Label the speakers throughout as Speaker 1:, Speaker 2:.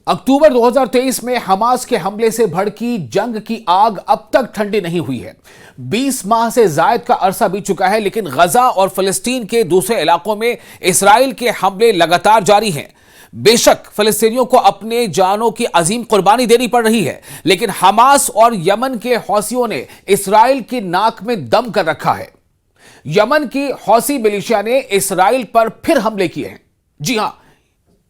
Speaker 1: अक्टूबर 2023 में हमास के हमले से भड़की जंग की आग अब तक ठंडी नहीं हुई है। 20 माह से जायद का अरसा बीत चुका है, लेकिन गजा और फिलिस्तीन के दूसरे इलाकों में इसराइल के हमले लगातार जारी हैं। बेशक फिलिस्तीनियों को अपने जानों की अजीम कुर्बानी देनी पड़ रही है, लेकिन हमास और यमन के हौसियों ने इसराइल की नाक में दम कर रखा है। यमन की हौसी मिलिशिया ने इसराइल पर फिर हमले किए हैं। जी हां,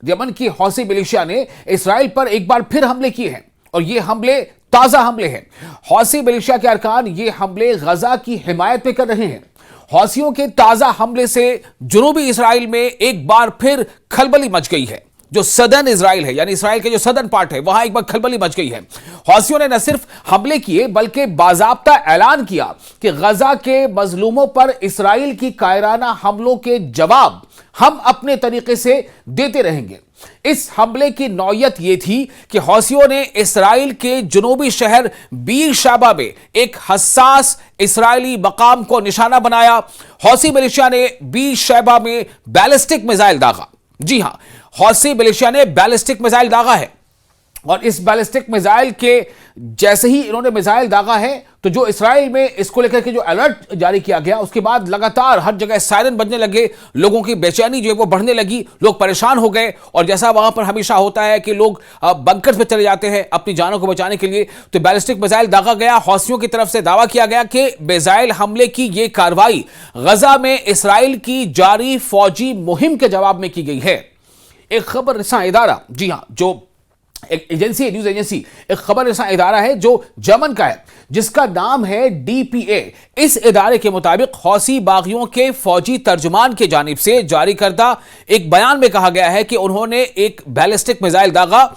Speaker 1: यमन की हौसी मिलिशिया ने इसराइल पर एक बार फिर हमले किए हैं और ये हमले ताजा हमले हैं। हौसी मिलिशिया के अरकान ये हमले गजा की हिमायत में कर रहे हैं। हौसियों के ताजा हमले से जुनूबी इसराइल में एक बार फिर खलबली मच गई है। जो सदर्न इसराइल है, यानी इसराइल के जो सदर्न पार्ट है, वहां एक बार खलबली मच गई है। हौसियों ने न सिर्फ हमले किए बल्कि बाज़ाब्ता ऐलान किया कि गजा के मजलूमों पर इसराइल की कायराना हमलों के जवाब हम अपने तरीके से देते रहेंगे। इस हमले की नौयत यह थी कि हौसियों ने इसराइल के जुनूबी शहर बीर शाबा में एक हसास इसराइली मकाम को निशाना बनाया। हौसी मिलिशिया ने बीर शाबा में बैलिस्टिक मिसाइल दागा। जी हां, हौसी मिलिशिया ने बैलिस्टिक मिसाइल दागा है और इस बैलिस्टिक मिसाइल के जैसे ही इन्होंने मिसाइल दागा है तो जो इसराइल में इसको लेकर के जो अलर्ट जारी किया गया, उसके बाद लगातार हर जगह सायरन बजने लगे। लोगों की बेचैनी जो है वो बढ़ने लगी, लोग परेशान हो गए। और जैसा वहां पर हमेशा होता है कि लोग बंकर्स में चले जाते हैं अपनी जानों को बचाने के लिए, तो बैलिस्टिक मिसाइल दागा गया। हौसियों की तरफ से दावा किया गया कि मिसाइल हमले की यह कार्रवाई गजा में इसराइल की जारी फौजी मुहिम के जवाब में की गई है। एक खबर रसा इदारा, जी हां, जो एक एजेंसी, न्यूज एजेंसी, एक खबर रसा इदारा है जो यमन का है, जिसका नाम है डीपीए। इस इदारे के मुताबिक हौसी बागियों के फौजी तर्जुमान की जानिब से जारी करदा एक बयान में कहा गया है कि उन्होंने एक बैलिस्टिक मिसाइल दागा।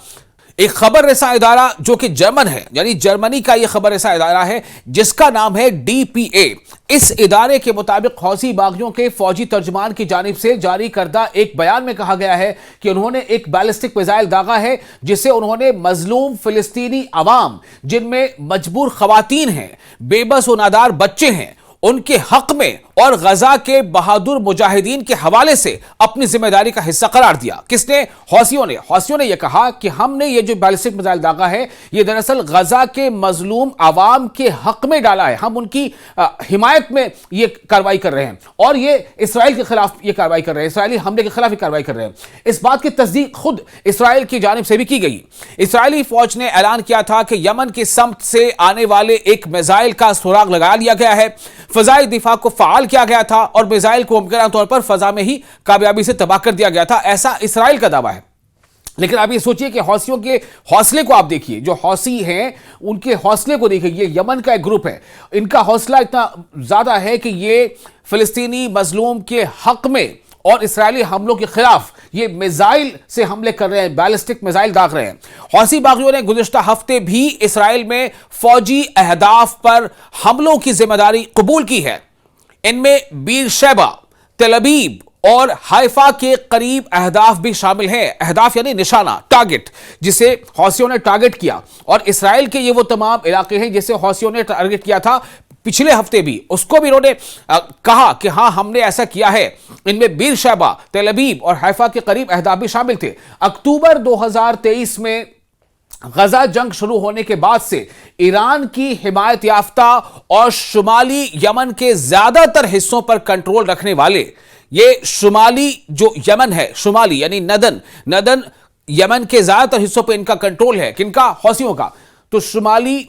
Speaker 1: एक खबर रसा इदारा जो कि जर्मन है, यानी जर्मनी का यह खबर रसा इदारा है, जिसका नाम है डीपीए। इस इदारे के मुताबिक हौसी बागियों के फौजी तर्जुमान की जानिब से जारी करदा एक बयान में कहा गया है कि उन्होंने एक बैलिस्टिक मिसाइल दागा है, जिसे उन्होंने मजलूम फिलिस्तीनी अवाम, जिनमें मजबूर खवातीन हैं, बेबस और नादार बच्चे हैं, उनके हक में और गजा के बहादुर मुजाहिदीन के हवाले से अपनी जिम्मेदारी का हिस्सा करार दिया। किसने? हौसियों ने यह कहा कि हमने ये जो बैलिस्टिक मिसाइल दागा है, ये दरअसल गजा के मजलूम आवाम के हक में डाला है। हम उनकी हिमायत में ये कार्रवाई कर रहे हैं और ये इसराइल के खिलाफ ये कार्रवाई कर रहे हैं, इसराइली हमले के खिलाफ ये कार्रवाई कर रहे हैं। इस बात की तस्दीक खुद इसराइल की जानिब से भी की गई। इसराइली फौज ने ऐलान किया था कि यमन की समत से आने वाले एक मिसाइल का सुराग लगा लिया गया है। फजाई दिफा को फाल किया गया था और मिसाइल को मुमकिन तौर पर फजा में ही कामयाबी से तबाह कर दिया गया था, ऐसा इसराइल का दावा है। लेकिन आप ये सोचिए कि हौसियों के हौसले को आप देखिए, जो हौसी हैं उनके हौसले को देखिए। ये यमन का एक ग्रुप है, इनका हौसला इतना ज्यादा है कि ये फिलिस्तीनी मजलूम के हक में और इसराइली हमलों के खिलाफ ये मिसाइल से हमले कर रहे हैं, बैलिस्टिक मिसाइल दाग रहे हैं। हौसी बागियों ने गुज़िश्ता हफ्ते भी इसराइल में फौजी अहदाफ पर हमलों की जिम्मेदारी कबूल की है। इनमें बीर शैबा, तेल अबीब और हाइफा के करीब अहदाफ भी शामिल हैं। अहदाफ यानी निशाना, टारगेट, जिसे हौसियों ने टारगेट किया। और इसराइल के ये वो तमाम इलाके हैं जिसे हौसियों ने टारगेट किया था पिछले हफ्ते भी, उसको भी उन्होंने कहा कि हां हमने ऐसा किया है। इनमें बीर शैबा, तेल अबीब और हाइफा के करीब अहदाफ भी शामिल थे। अक्टूबर 2023 में गजा जंग शुरू होने के बाद से ईरान की हिमायत याफ्ता और शुमाली यमन के ज्यादातर हिस्सों पर कंट्रोल रखने वाले ये शुमाली जो यमन है, शुमाली यानी नदन यमन के ज्यादातर हिस्सों पर इनका कंट्रोल है। किनका? हौसियों का। तो शुमाली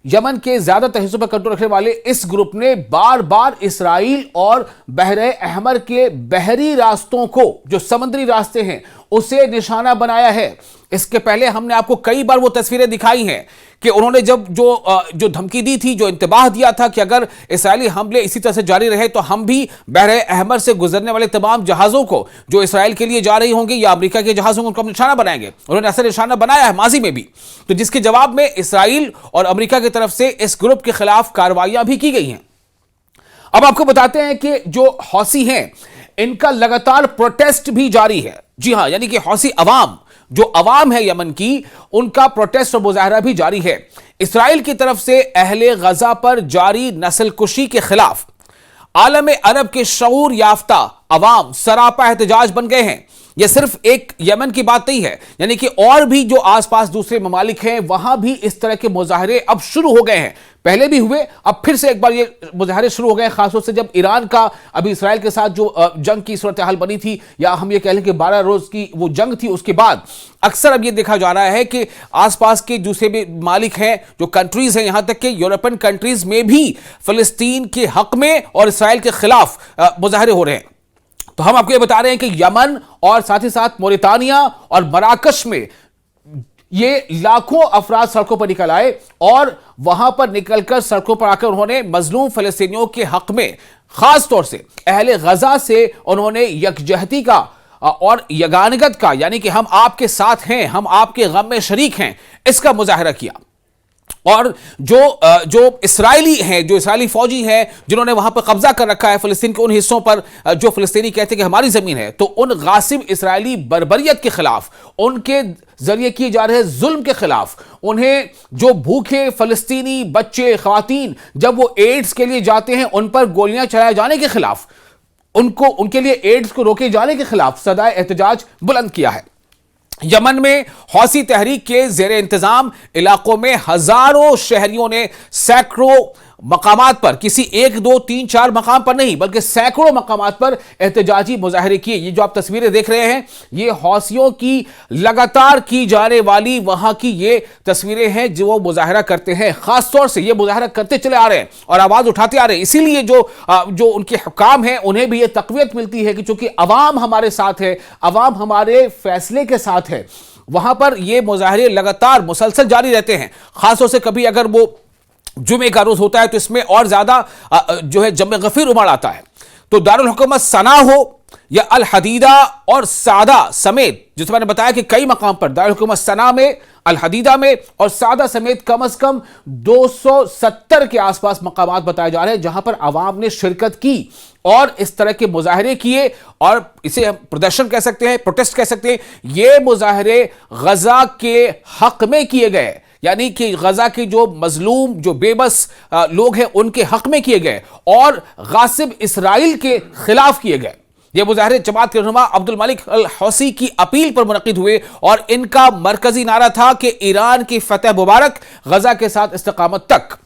Speaker 1: यमन के ज्यादातर हिस्सों पर कंट्रोल रखने वाले इस ग्रुप ने बार बार इसराइल और बहरे अहमर के बहरी रास्तों को, जो समुद्री रास्ते हैं, उसे निशाना बनाया है। इसके पहले हमने आपको कई बार वो तस्वीरें दिखाई हैं कि उन्होंने जब जो धमकी दी थी, जो इंतबाह दिया था कि अगर इसराइली हमले इसी तरह से जारी रहे तो हम भी बहरे अहमर से गुजरने वाले तमाम जहाजों को जो इसराइल के लिए जा रही होंगे या अमेरिका के जहाजों को, उनको हम निशाना बनाएंगे। उन्होंने ऐसा निशाना बनाया है माजी में भी। तो जिसके जवाब में इसराइल और अमेरिका की तरफ से इस ग्रुप के खिलाफ कार्रवाइयां भी की गई हैं। अब आपको बताते हैं कि जो हौसी हैं इनका लगातार प्रोटेस्ट भी जारी है। जी हां, यानी कि हौसी अवाम, जो अवाम है यमन की, उनका प्रोटेस्ट और मुजाहरा भी जारी है। इसराइल की तरफ से अहले गजा पर जारी नस्लकुशी के खिलाफ आलम अरब के शऊर याफ्ता अवाम सरापा एहतजाज बन गए हैं। यह सिर्फ एक यमन की बात नहीं है, यानी कि और भी जो आसपास दूसरे ममालिक हैं वहां भी इस तरह के मुजाहरे अब शुरू हो गए हैं। पहले भी हुए, अब फिर से एक बार ये मुजाहरे शुरू हो गए, खासतौर से जब ईरान का अभी इसराइल के साथ जो जंग की सूरत हाल बनी थी, या हम ये कह लें कि 12 रोज की वो जंग थी, उसके बाद अक्सर अब ये देखा जा रहा है कि आसपास के दूसरे भी मालिक हैं, जो कंट्रीज हैं, यहां तक कि यूरोपियन कंट्रीज में भी फिलिस्तीन के हक में और इसराइल के खिलाफ मुजाहरे हो रहे हैं। तो हम आपको ये बता रहे हैं कि यमन और साथ ही साथ मोरितानिया और मराकश में ये लाखों अफराद सड़कों पर निकल आए और वहां पर निकलकर सड़कों पर आकर उन्होंने मजलूम फलस्तीनियों के हक में, खास तौर से अहले गजा से उन्होंने यकजहती का और यगानगत का, यानी कि हम आपके साथ हैं, हम आपके गम में शरीक हैं, इसका मुजाहरा किया। और जो इस्राएली हैं, जो इस्राएली फौजी हैं जिन्होंने वहां पर कब्जा कर रखा है फिलिस्तीन के उन हिस्सों पर जो फिलिस्तीनी कहते हैं कि हमारी जमीन है, तो उन गासिब इस्राएली बर्बरियत के खिलाफ, उनके जरिए किए जा रहे जुल्म के खिलाफ, उन्हें जो भूखे फिलिस्तीनी बच्चे खवातीन जब वो एड्स के लिए जाते हैं उन पर गोलियां चलाए जाने के खिलाफ, उनके लिए एड्स को रोके जाने के खिलाफ सदाए एहतजाज बुलंद किया है। यमन में हौसी तहरीक के जेरे इंतजाम इलाकों में हजारों शहरियों ने सैकड़ों मकामात पर, किसी 1 2 3 4 मकाम पर नहीं बल्कि सैकड़ों मकामात पर एहतजाजी मुजाहरे किए। ये जो आप तस्वीरें देख रहे हैं, ये हौसियों की लगातार की जाने वाली वहां की ये तस्वीरें हैं जो वो मुजाहरा करते हैं। खासतौर से ये मुजाहरा करते चले आ रहे हैं और आवाज उठाते आ रहे हैं। इसीलिए जो उनके हुक्काम हैं उन्हें भी ये तकवीत मिलती है कि चूंकि अवाम हमारे साथ है, अवाम हमारे फैसले के साथ है, वहां पर ये मुजाहरे लगातार मुसलसल जारी रहते हैं। खासतौर से कभी अगर वो जुमे का रोज होता है तो इसमें और ज्यादा जो है जम गफीर उमड़ आता है। तो दारुल हुकूमत सना हो या अल हदीदा और सादा समेत, जिस मैंने बताया कि कई मकाम पर दारुल हुकूमत सना में, अल हदीदा में और सादा समेत कम से कम 270 के आसपास मकामात बताए जा रहे हैं जहां पर आवाम ने शिरकत की और इस तरह के मुजाहरे किए, और इसे हम प्रदर्शन कह सकते हैं, प्रोटेस्ट कह सकते हैं। ये मुजाहरे गजा के हक में किए गए, यानी कि गजा के जो मजलूम, जो बेबस लोग हैं उनके हक में किए गए और गासिब इसराइल के खिलाफ किए गए। ये मुजाहरे जमात के रहनुमा अब्दुल मलिक अल हौसी की अपील पर मुनक़िद हुए और इनका मरकजी नारा था कि ईरान की फतह मुबारक, गजा के साथ इस्तिकामत तक।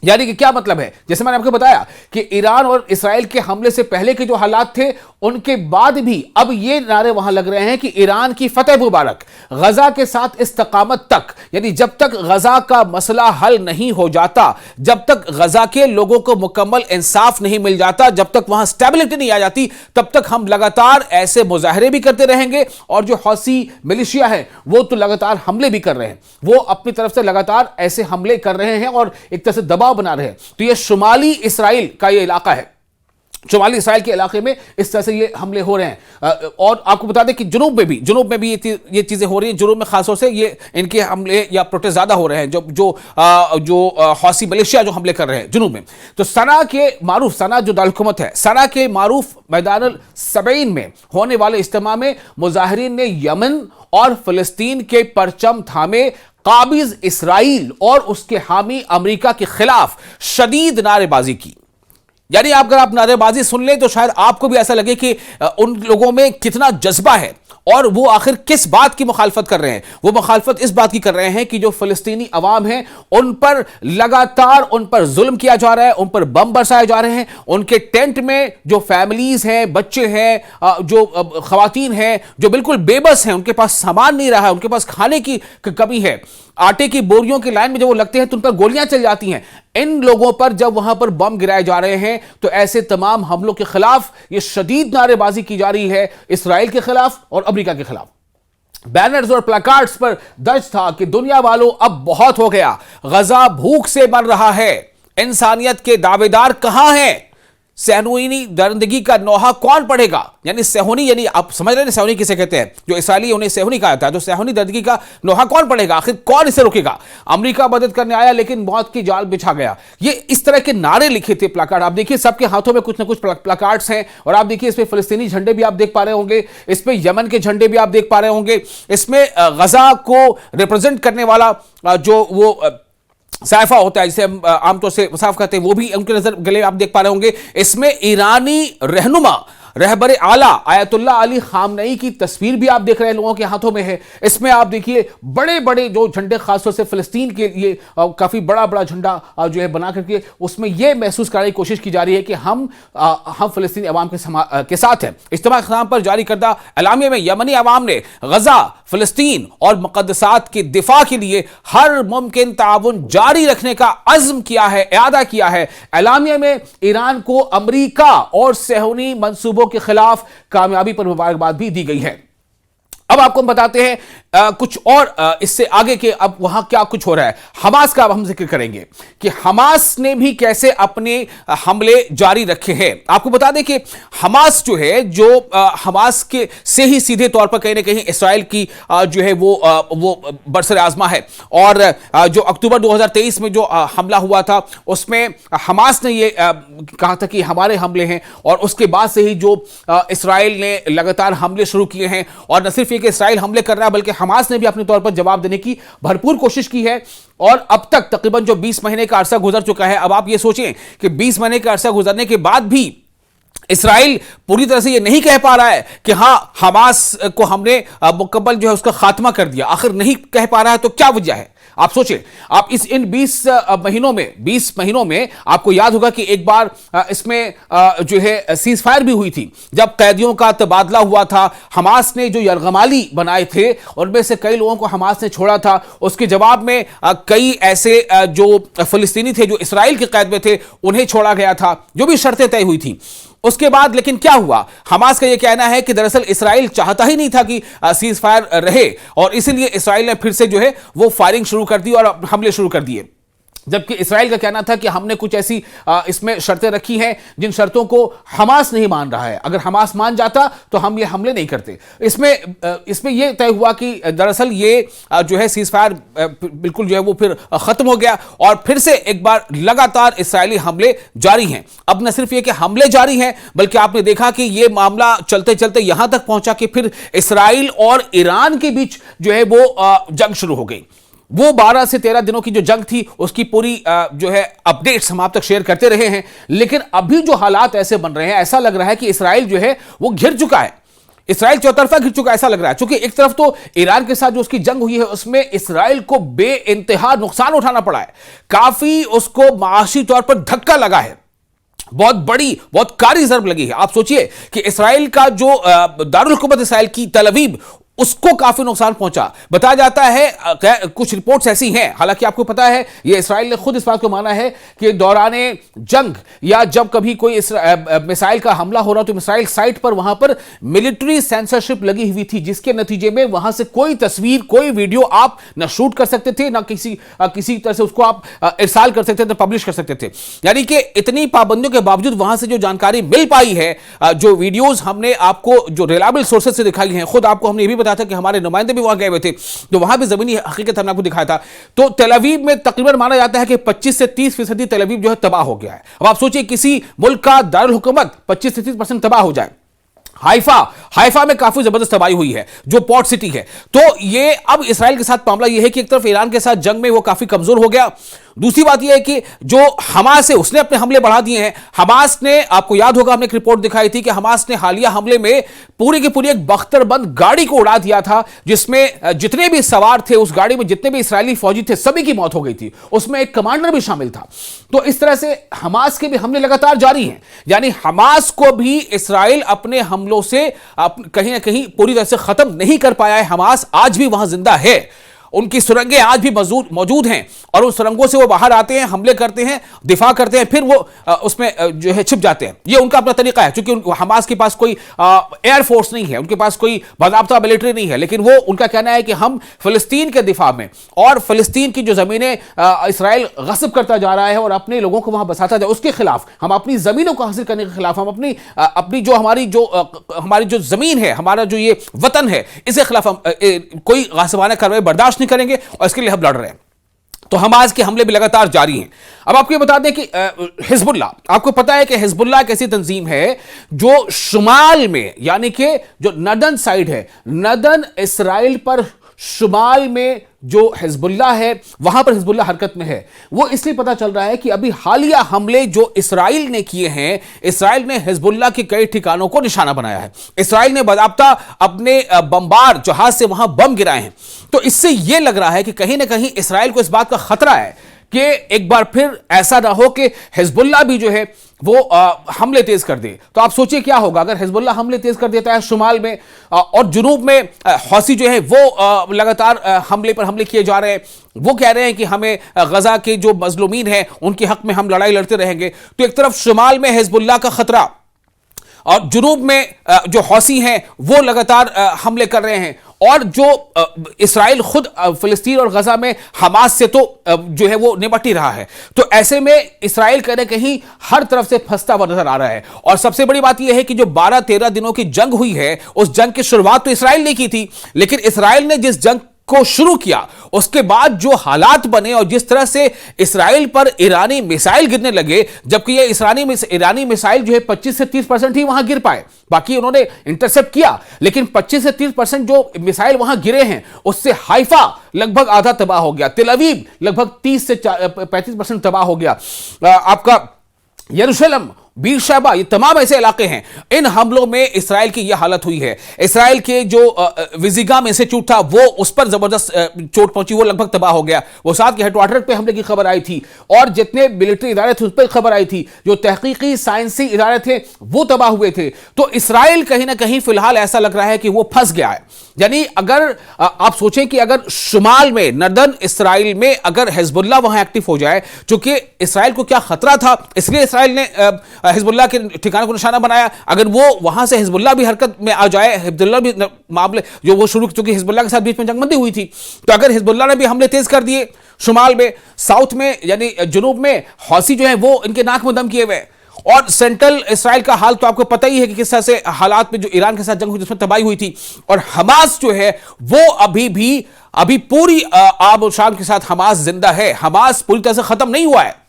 Speaker 1: यानी कि क्या मतलब है, जैसे मैंने आपको बताया कि ईरान और इसराइल के हमले से पहले के जो हालात थे उनके बाद भी अब ये नारे वहां लग रहे हैं कि ईरान की फतह मुबारक, गजा के साथ इस्तकामत तक। यानी जब तक गजा का मसला हल नहीं हो जाता, जब तक गजा के लोगों को मुकम्मल इंसाफ नहीं मिल जाता, जब तक वहां स्टेबिलिटी नहीं आ जाती, तब तक हम लगातार ऐसे मुजाहरे भी करते रहेंगे। और जो हौसी मिलिशिया है वो तो लगातार हमले भी कर रहे हैं, वो अपनी तरफ से लगातार ऐसे हमले कर रहे हैं और एक तरह से दबाव बना रहे हैं। तो ये शुमाली इसराइल का ये इलाका है, शुमाली इसराइल के इलाके में इस तरह से ये हमले हो रहे हैं। और आपको बता दें कि जुनूब में भी ये चीजें हो रही हैं। जुनूब में खासतौर से ये इनके हमले या प्रोटेस्ट ज्यादा हो रहे हैं, जो हौसी मलेशिया जो हमले कर रहे हैं जुनूब में। तो सना के मारूफ, सना जो दारुल हुकूमत है, सना के मारूफ मैदान सबईन में होने वाले इज्तिमा में मुजाहिरीन ने यमन और फिलिस्तीन के परचम थामे काबिज इसराइल और उसके हामी अमेरिका के खिलाफ शदीद नारेबाजी की। यानी अगर आप नारेबाजी सुन लें तो शायद आपको भी ऐसा लगे कि उन लोगों में कितना जज्बा है और वो आखिर किस बात की मुखालफत कर रहे हैं। वो मुखालफत इस बात की कर रहे हैं कि जो फिलिस्तीनी अवाम है उन पर लगातार उन पर जुल्म किया जा रहा है, उन पर बम बरसाए जा रहे हैं। उनके टेंट में जो फैमिलीज हैं, बच्चे हैं, जो खवातीन हैं जो बिल्कुल बेबस हैं, उनके पास सामान नहीं रहा है, उनके पास खाने की कमी है, आटे की बोरियों की लाइन में जब वो लगते हैं तो उन पर गोलियां चल जाती हैं। इन लोगों पर जब वहां पर बम गिराए जा रहे हैं तो ऐसे तमाम हमलों के खिलाफ ये शदीद नारेबाजी की जा रही है, इसराइल के खिलाफ और अमेरिका के खिलाफ। बैनर्स और प्लाकार्ड्स पर दर्ज था कि दुनिया वालों अब बहुत हो गया, गजा भूख से मर रहा है, इंसानियत के दावेदार कहां हैं, सहनूनी दरिंदगी का नोहा कौन पढ़ेगा। यानी सेहूनी, यानी आप समझ रहे हैं सेहूनी किसे कहते हैं, जो इसराइली उन्हें सेहूनी कहा जाता है। तो सेहूनी दरिंदगी का नोहा कौन पढ़ेगा, आखिर कौन इसे रोकेगा। अमेरिका मदद करने आया लेकिन मौत की जाल बिछा गया। ये इस तरह के नारे लिखे थे प्लाकार्ड। आप देखिए सबके हाथों में कुछ ना कुछ प्लाकार्ड्स हैं और आप देखिए इसमें फिलिस्तीनी झंडे भी आप देख पा रहे होंगे, इसमें यमन के झंडे भी आप देख पा रहे होंगे, इसमें गजा को रिप्रेजेंट करने वाला जो वो साइफा होता है जिसे हम आमतौर से मुसाफ कहते हैं, वो भी उनके नजर गले आप देख पा रहे होंगे। इसमें ईरानी रहनुमा रहबर आला आयतुल्लाह अली खामनई की तस्वीर भी आप देख रहे हैं, लोगों के हाथों में है। इसमें आप देखिए बड़े बड़े जो झंडे, खासतौर से फिलिस्तीन के लिए काफी बड़ा बड़ा झंडा जो है बना करके उसमें यह महसूस करने की कोशिश की जा रही है कि हम फिलिस्तीनी अवाम के साथ हैं। इज्तिमा ख़िताम पर जारी करदा एलामिया में यमनी अवाम ने गजा, फिलिस्तीन और मुक़द्दसात के दिफा के लिए हर मुमकिन ताउन जारी रखने का अज़्म किया है, इरादा किया है। एलामिया में ईरान को अमरीका और सहूनी मंसूबों के खिलाफ कामयाबी पर मुबारकबाद भी दी गई है। अब आपको हम बताते हैं कुछ और इससे आगे के अब वहां क्या कुछ हो रहा है। हमास का अब हम जिक्र करेंगे कि हमास ने भी कैसे अपने हमले जारी रखे हैं। आपको बता दें कि हमास जो है, जो हमास के से ही सीधे तौर पर कहीं ना कहीं इसराइल की जो है वो बरसर आजमा है। और जो अक्टूबर 2023 में जो हमला हुआ था उसमें हमास ने ये कहा था कि हमारे हमले हैं, और उसके बाद से ही जो इसराइल ने लगातार हमले शुरू किए हैं। और न सिर्फ ये कि इसराइल हमले कर रहा है बल्कि हमास ने भी अपने तौर पर जवाब देने की भरपूर कोशिश की है। और अब तक तकरीबन जो 20 महीने का अरसा गुजर चुका है, अब आप ये सोचें कि 20 महीने का अरसा गुजरने के बाद भी इसराइल पूरी तरह से ये नहीं कह पा रहा है कि हां हमास को हमने मुकम्मल जो है उसका खात्मा कर दिया। आखिर नहीं कह पा रहा है तो क्या वजह है? आप सोचें, आप इन 20 महीनों में आपको याद होगा कि एक बार इसमें जो है सीज फायर भी हुई थी, जब कैदियों का तबादला हुआ था। हमास ने जो यरगमाली बनाए थे उनमें से कई लोगों को हमास ने छोड़ा था। उसके जवाब में कई ऐसे जो फिलिस्तीनी थे जो इसराइल के कैद में थे उन्हें छोड़ा गया था, जो भी शर्तें तय हुई थी। उसके बाद लेकिन क्या हुआ? हमास का यह कहना है कि दरअसल इसराइल चाहता ही नहीं था कि सीज फायर रहे, और इसीलिए इसराइल ने फिर से जो है वो फायरिंग शुरू कर दी और हमले शुरू कर दिए। जबकि इसराइल का कहना था कि हमने कुछ ऐसी इसमें शर्तें रखी हैं जिन शर्तों को हमास नहीं मान रहा है। अगर हमास मान जाता तो हम ये हमले नहीं करते। इसमें यह तय हुआ कि दरअसल ये जो है सीज फायर बिल्कुल जो है वो फिर खत्म हो गया, और फिर से एक बार लगातार इसराइली हमले जारी हैं। अब न सिर्फ ये कि हमले जारी हैं बल्कि आपने देखा कि ये मामला चलते चलते यहां तक पहुंचा कि फिर इसराइल और ईरान के बीच जो है वो जंग शुरू हो गई। वो 12 से 13 दिनों की जो जंग थी उसकी पूरी जो है अपडेट्स हम आप तक शेयर करते रहे हैं। लेकिन अभी जो हालात ऐसे बन रहे हैं, ऐसा लग रहा है कि इसराइल जो है वो घिर चुका है। इसराइल चौतरफा घिर चुका ऐसा लग रहा है, क्योंकि एक तरफ तो ईरान के साथ जो उसकी जंग हुई है उसमें इसराइल को बेइंतहा नुकसान उठाना पड़ा है। काफी उसको माशी तौर पर धक्का लगा है, बहुत बड़ी, बहुत कारी ज़रब लगी है। आप सोचिए कि इसराइल का जो दारुल हुकूमत इसराइल की तल अवीव, उसको काफी नुकसान पहुंचा। बताया जाता है, कुछ रिपोर्ट्स ऐसी हैं, हालांकि आपको पता है ये इसराइल ने खुद इस बात को माना है कि दौराने जंग या जब कभी कोई मिसाइल का हमला हो रहा तो मिसाइल साइट पर वहां पर मिलिट्री सेंसरशिप लगी हुई थी, जिसके नतीजे में वहां से कोई तस्वीर, कोई वीडियो आप न शूट कर सकते थे, न किसी तरह से उसको आप इरसाल कर सकते थे, पब्लिश कर सकते थे। यानी कि इतनी पाबंदियों के बावजूद वहां से जो जानकारी मिल पाई है, जो वीडियोज हमने आपको जो रिलायबल सोर्सेज से दिखाई हैं, खुद आपको हमने ये भी बताया था कि हमारे नुमाइंदे भी वहां गए हुए थे, तो वहां भी जमीनी हकीकत हमने आपको दिखाया था। तो तेल अवीव में तकरीबन माना जाता है कि 25 से 30% तेल अवीव जो है तबाह हो गया है। अब आप सोचिए किसी मुल्क का दारुल हुकूमत 25 से 30% तबाह हो जाए। हाइफा में काफी जबरदस्त तबाही हुई है, जो पोर्ट सिटी है। तो ये अब इसराइल के साथ मामला यह है कि एक तरफ ईरान के साथ जंग में वो काफी कमजोर हो गया, दूसरी बात यह है कि जो हमास है उसने अपने हमले बढ़ा दिए हैं। हमास ने, आपको याद होगा हमने एक रिपोर्ट दिखाई थी कि हमास ने हालिया हमले में पूरी की पूरी एक बख्तरबंद गाड़ी को उड़ा दिया था, जिसमें जितने भी सवार थे उस गाड़ी में, जितने भी इसराइली फौजी थे, सभी की मौत हो गई थी। उसमें एक कमांडर भी शामिल था। तो इस तरह से हमास के भी हमले लगातार जारी हैं। यानी हमास को भी इसराइल अपने हमलों से कहीं ना कहीं पूरी तरह से खत्म नहीं कर पाया है। हमास आज भी वहां जिंदा है, उनकी सुरंगें आज भी मौजूद हैं, और उन सुरंगों से वो बाहर आते हैं, हमले करते हैं, दिफा करते हैं, फिर वो उसमें जो है छिप जाते हैं। ये उनका अपना तरीका है, क्योंकि हमास के पास कोई एयरफोर्स नहीं है, उनके पास कोई बाज़ाब्ता मिलिट्री नहीं है, लेकिन वो उनका कहना है कि हम फिलिस्तीन के दिफा में और फिलिस्तीन की जो ज़मीनें इसराइल गस्ब करता जा रहा है और अपने लोगों को वहाँ बसाता जाए, उसके खिलाफ, हम अपनी ज़मीनों को हासिल करने के खिलाफ, हम अपनी जो हमारी जो ज़मीन है, हमारा जो ये वतन है, इसके खिलाफ हम कोई गासिबाना कार्रवाई बर्दाश्त नहीं करेंगे, और इसके लिए हम लड़ रहे हैं। तो हमास के हमले भी लगातार जारी हैं। अब आपको ये बता दें कि हिजबुल्लाह, आपको पता है कि हिजबुल्लाह एक ऐसी तंजीम है जो शुमाल में, यानी कि जो नदन साइड है, नदन इसराइल पर शुमाल में जो हिजबुल्लाह है वहां पर हिजबुल्लाह हरकत में है, वो इसलिए पता चल रहा है कि अभी हालिया हमले जो इसराइल ने किए हैं, इसराइल ने हिजबुल्लाह के कई ठिकानों को निशाना बनाया है। इसराइल ने बाकायदा अपने बमबार जहाज से वहां बम गिराए हैं। तो इससे यह लग रहा है कि कहीं ना कहीं इसराइल को इस बात का खतरा है कि एक बार फिर ऐसा ना हो कि हिजबुल्लाह भी जो है वो हमले तेज कर दे। तो आप सोचिए क्या होगा अगर हिजबुल्लाह हमले तेज कर देता है शुमाल में और जुनूब में हौसी जो है वो लगातार हमले पर हमले किए जा रहे हैं। वो कह रहे हैं कि हमें गजा के जो मजलूमीन हैं उनके हक में हम लड़ाई लड़ते रहेंगे। तो एक तरफ शुमाल में हिजबुल्लाह का खतरा और जुनूब में जो हौसी हैं वो लगातार हमले कर रहे हैं, और जो इसराइल खुद फिलिस्तीन और गजा में हमास से तो जो है वो निपट ही रहा है। तो ऐसे में इसराइल कहीं ना कहीं हर तरफ से फंसता हुआ नजर आ रहा है। और सबसे बड़ी बात यह है कि जो 12-13 दिनों की जंग हुई है, उस जंग की शुरुआत तो इसराइल ने की थी, लेकिन इसराइल ने जिस जंग को शुरू किया उसके बाद जो हालात बने और जिस तरह से इसराइल पर ईरानी मिसाइल गिरने लगे, जबकि ये ईरानी मिसाइल जो है 25 से 30% ही वहां गिर पाए, बाकी उन्होंने इंटरसेप्ट किया, लेकिन 25 से 30% जो मिसाइल वहां गिरे हैं उससे हाइफा लगभग आधा तबाह हो गया, तेल अवीव लगभग 30 से 35% तबाह हो गया, आपका यरूशलेम, बीरशेबा, ये तमाम ऐसे इलाके हैं। इन हमलों में इसराइल की यह हालत हुई है। इसराइल के जो विजिगाम इंस्टीट्यूट था वो उस पर जबरदस्त चोट पहुंची, वो लगभग तबाह हो गया। वो साथ के हेडक्वार्टर पे हमले की खबर आई थी और जितने मिलिट्री इदारे थे उस पर खबर आई थी, जो तहकीकी साइंसी इदारे थे वो तबाह हुए थे। तो इसराइल कहीं ना कहीं फिलहाल ऐसा लग रहा है कि वो फंस गया है। यानी अगर आप सोचें कि अगर शुमाल में, नर्दर्न इसराइल में अगर हिजबुल्लाह वहां एक्टिव हो जाए, चूंकि इसराइल को क्या खतरा था इसलिए इसराइल ने हिजबुल्लाह के ठिकाने को निशाना बनाया, अगर वो वहां से हिजबुल्लाह भी हरकत में आ जाए, हिजबुल्लाह भी मामले जो वो शुरू, चूंकि हिजबुल्लाह के साथ बीच में जंगबंदी हुई थी, तो अगर हिजबुल्लाह ने भी हमले तेज कर दिए शुमाल में, साउथ में यानी जुनूब में हौसी जो है वो इनके नाक में दम किए हुए, और सेंट्रल इसराइल का हाल तो आपको पता ही है कि किस तरह से हालात में जो ईरान के साथ जंग हुई जिसमें तबाही हुई थी, और हमास जो है वो अभी पूरी आब और शान के साथ हमास जिंदा है। हमास पूरी तरह से खत्म नहीं हुआ है।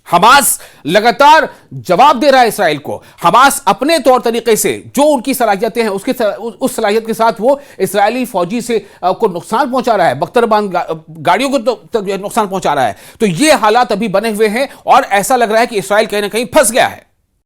Speaker 1: हमास लगातार जवाब दे रहा है इसराइल को। हमास अपने तौर तरीके से जो उनकी सलाहियतें हैं उस सलाहियत के साथ वो इसराइली फौजी से को नुकसान पहुंचा रहा है, बख्तरबान गाड़ियों को तो नुकसान पहुंचा रहा है। तो ये हालात अभी बने हुए हैं और ऐसा लग रहा है कि इसराइल कहीं ना कहीं फंस गया है।